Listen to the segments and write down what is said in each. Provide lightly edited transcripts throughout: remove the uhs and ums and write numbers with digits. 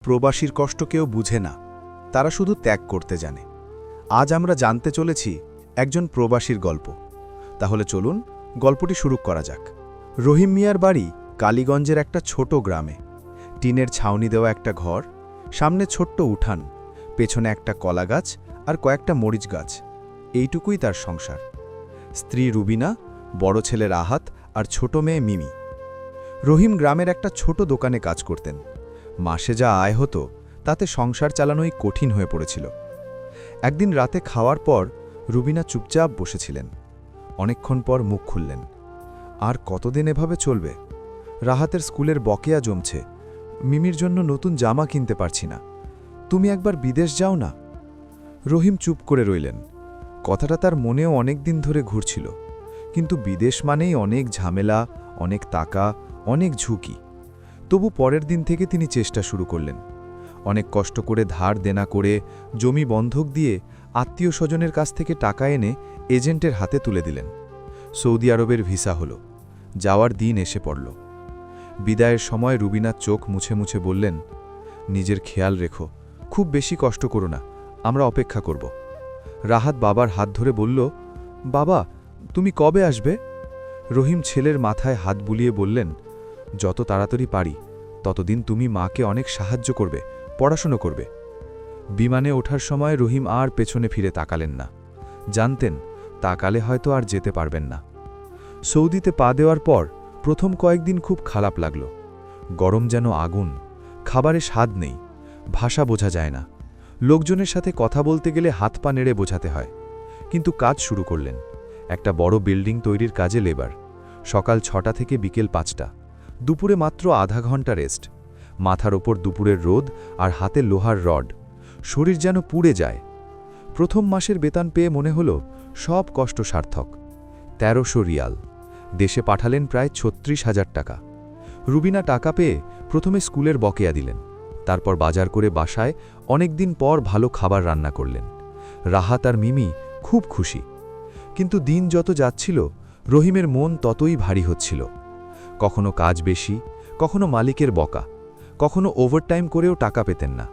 প্রবাসীর কষ্ট কেউ বুঝে না, তারা শুধু ত্যাগ করতে জানে। আজ আমরা জানতে চলেছি একজন প্রবাসীর গল্প। তাহলে চলুন গল্পটি শুরু করা যাক। রহিম মিয়ার বাড়ি কালীগঞ্জের একটা ছোট গ্রামে। টিনের ছাউনি দেওয়া একটা ঘর, সামনে ছোট্ট উঠান, পেছনে একটা কলা গাছ আর কয়েকটা মরিচ গাছ। এইটুকুই তার সংসার। স্ত্রী রুবিনা, বড় ছেলে রাহাত আর ছোট মেয়ে মিমি। রহিম গ্রামের একটা ছোট দোকানে কাজ করতেন। মাসে যা আয় হতো তাতে সংসার চালানোই কঠিন হয়ে পড়েছিল। একদিন রাতে খাওয়ার পর রুবিনা চুপচাপ বসেছিলেন। অনেকক্ষণ পর মুখ খুললেন। আর কতদিন এভাবে চলবে? রাহাতের স্কুলের বকেয়া জমছে, মিমির জন্য নতুন জামা কিনতে পারছি না। তুমি একবার বিদেশ যাও না। রহিম চুপ করে রইলেন। কথাটা তার মনেও অনেক দিন ধরে ঘুরছিল, কিন্তু বিদেশ মানেই অনেক ঝামেলা, অনেক টাকা, অনেক ঝুঁকি। তবু পরের দিন থেকে তিনি চেষ্টা শুরু করলেন। অনেক কষ্ট করে ধার দেনা করে, জমি বন্ধক দিয়ে, আত্মীয় স্বজনের কাছ থেকে টাকা এনে এজেন্টের হাতে তুলে দিলেন। সৌদি আরবের ভিসা হলো। যাওয়ার দিন এসে পড়ল। বিদায়ের সময় রুবিনা চোখ মুছে মুছে বললেন, নিজের খেয়াল রেখো, খুব বেশি কষ্ট করো না, আমরা অপেক্ষা করব। রাহাত বাবার হাত ধরে বলল, বাবা তুমি কবে আসবে? রহিম ছেলের মাথায় হাত বুলিয়ে বললেন, যত তাড়াতাড়ি পারি, ততদিন তুমি মাকে অনেক সাহায্য করবে, পড়াশুনো করবে। বিমানে ওঠার সময় রহিম আর পেছনে ফিরে তাকালেন না। জানতেন তাকালে হয়তো আর যেতে পারবেন না। সৌদিতে পা দেওয়ার পর প্রথম কয়েকদিন খুব খারাপ লাগল। গরম যেন আগুন, খাবারে স্বাদ নেই, ভাষা বোঝা যায় না। লোকজনের সাথে কথা বলতে গেলে হাত পা নেড়ে বোঝাতে হয়। কিন্তু কাজ শুরু করলেন। একটা বড় বিল্ডিং তৈরির কাজে লেবার। সকাল 6টা থেকে বিকেল 5টা। দুপুরে মাত্র আধা ঘন্টা রেস্ট। মাথার ওপর দুপুরের রোদ আর হাতে লোহার রড। শরীর যেন পুড়ে যায়। প্রথম মাসের বেতন পেয়ে মনে হলো সব কষ্ট সার্থক। 1300 রিয়াল। দেশে পাঠালেন প্রায় 36,000 টাকা। রুবিনা টাকা পেয়ে প্রথমে স্কুলের বকেয়া দিলেন, তারপর বাজার করে বাসায় অনেক দিন পর ভালো খাবার রান্না করলেন। রাহাত আর মিমি খুব খুশি। কিন্তু দিন যত যাচ্ছিল রহিমের মন ততই ভারী হচ্ছিল। কখনো কাজ বেশি, কখনো মালিকের বকা, কখনো ওভারটাইম করেও টাকা পেতেন না।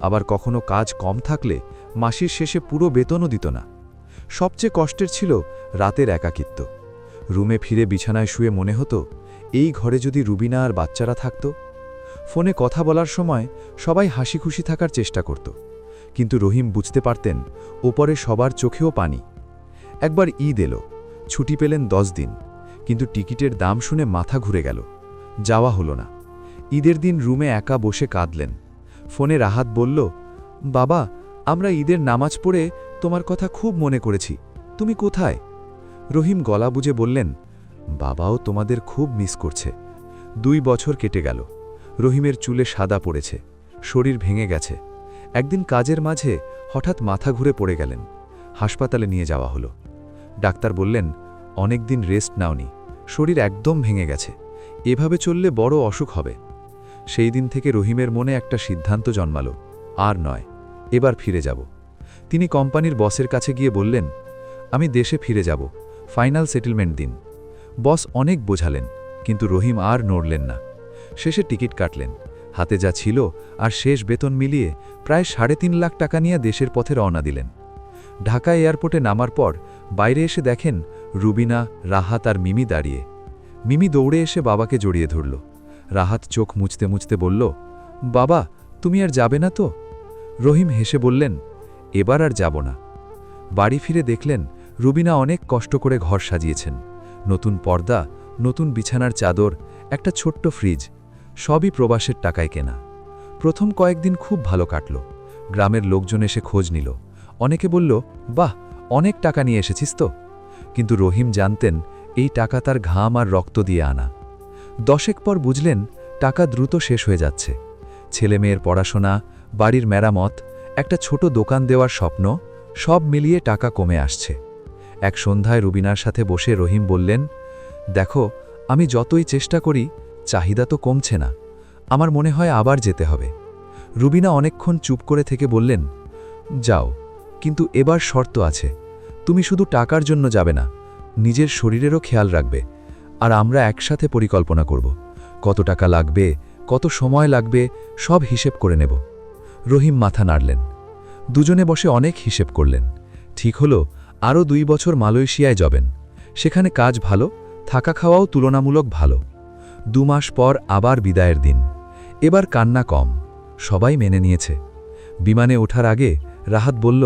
আবার কখনো কাজ কম থাকলে মাসের শেষে পুরো বেতনও দিত না। সবচেয়ে কষ্টের ছিল রাতের একাকিত্ব। রুমে ফিরে বিছানায় শুয়ে মনে হতো, এই ঘরে যদি রুবিনা আর বাচ্চারা থাকত। ফোনে কথা বলার সময় সবাই হাসি খুশি থাকার চেষ্টা করত, কিন্তু রহিম বুঝতে পারতেন ওপরে সবার চোখেও পানি। একবার ঈদ এলো, ছুটি পেলেন 10 দিন, কিন্তু টিকিটের দাম শুনে মাথা ঘুরে গেল। যাওয়া হলো না। ঈদের দিন রুমে একা বসে কাঁদলেন। ফোনে রাহাত বলল, বাবা আমরা ঈদের নামাজ পড়ে তোমার কথা খুব মনে করেছি, তুমি কোথায়? রহিম গলা বুঝে বললেন, বাবাও তোমাদের খুব মিস করছে। 2 বছর কেটে গেল। রহিমের চুলে সাদা পড়েছে, শরীর ভেঙে গেছে। একদিন কাজের মাঝে হঠাৎ মাথা ঘুরে পড়ে গেলেন। হাসপাতালে নিয়ে যাওয়া হলো। ডাক্তার বললেন, অনেক দিন রেস্ট নাওনি, শরীর একদম ভেঙে গেছে, এভাবে চললে বড় অসুখ হবে। সেই দিন থেকে রহিমের মনে একটা সিদ্ধান্ত জন্মালো, আর নয়, এবার ফিরে যাব। তিনি কোম্পানির বসের কাছে গিয়ে বললেন, আমি দেশে ফিরে যাব, ফাইনাল সেটেলমেন্ট দিন। বস অনেক বোঝালেন, কিন্তু রহিম আর নড়লেন না। শেষে টিকিট কাটলেন। হাতে যা ছিল আর শেষ বেতন মিলিয়ে প্রায় 3.5 লাখ টাকা নিয়ে দেশের পথে রওনা দিলেন। ঢাকা এয়ারপোর্টে নামার পর বাইরে এসে দেখেন রুবিনা, রাহাত আর মিমি দাঁড়িয়ে। মিমি দৌড়ে এসে বাবাকে জড়িয়ে ধরল। রাহাত চোখ মুছতে মুছতে বলল, বাবা তুমি আর যাবে না তো? রহিম হেসে বললেন, এবার আর যাব না। বাড়ি ফিরে দেখলেন রুবিনা অনেক কষ্ট করে ঘর সাজিয়েছেন। নতুন পর্দা, নতুন বিছানার চাদর, একটা ছোট্ট ফ্রিজ, সবই প্রবাসের টাকায় কেনা। প্রথম কয়েকদিন খুব ভালো কাটল। গ্রামের লোকজন এসে খোঁজ নিল। অনেকে বলল, বাহ অনেক টাকা নিয়ে এসেছিস তো। কিন্তু রহিম জানতেন এই টাকা তার ঘাম আর রক্ত দিয়ে আনা। 10 পর বুঝলেন টাকা দ্রুত শেষ হয়ে যাচ্ছে। ছেলে মেয়ের পড়াশোনা, বাড়ির মেরামত, একটা ছোট দোকান দেওয়ার স্বপ্ন, সব মিলিয়ে টাকা কমে আসছে। এক সন্ধ্যায় রুবিনার সাথে বসে রহিম বললেন, দেখো আমি যতই চেষ্টা করি চাহিদা তো কমছে না, আমার মনে হয় আবার যেতে হবে। রুবিনা অনেকক্ষণ চুপ করে থেকে বললেন, যাও, কিন্তু এবার শর্ত আছে, তুমি শুধু টাকার জন্য যাবে না, নিজের শরীরেরও খেয়াল রাখবে, আর আমরা একসাথে পরিকল্পনা করব, কত টাকা লাগবে, কত সময় লাগবে সব হিসেব করে নেব। রহিম মাথা নাড়লেন। দুজনে বসে অনেক হিসেব করলেন। ঠিক হলো আরও 2 বছর মালয়েশিয়ায় যাবেন। সেখানে কাজ ভালো, থাকা খাওয়াও তুলনামূলক ভালো। 2 মাস পর আবার বিদায়ের দিন। এবার কান্না কম, সবাই মেনে নিয়েছে। বিমানে ওঠার আগে রাহাত বলল,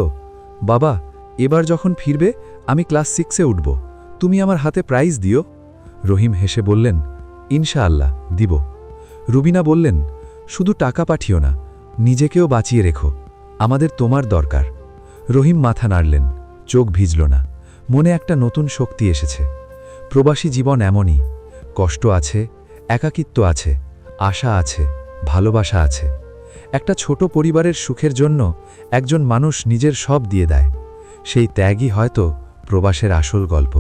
বাবা, এবার যখন ফিরবে আমি ক্লাস 6-এ উঠব, তুমি আমার হাতে প্রাইজ দিও। রহিম হেসে বললেন, ইনশাআল্লাহ দিব। রুবিনা বললেন, শুধু টাকা পাঠিও না, নিজেকেও বাঁচিয়ে রেখো, আমাদের তোমার দরকার। রহিম মাথা নাড়লেন, চোখ ভিজল না, মনে একটা নতুন শক্তি এসেছে। প্রবাসী জীবন এমনই, কষ্ট আছে, একাকিত্ব আছে, আশা আছে, ভালোবাসা আছে। একটা ছোট পরিবারের সুখের জন্য একজন মানুষ নিজের সব দিয়ে দেয়। সেই ত্যাগই হয়তো প্রবাসের আসল গল্প।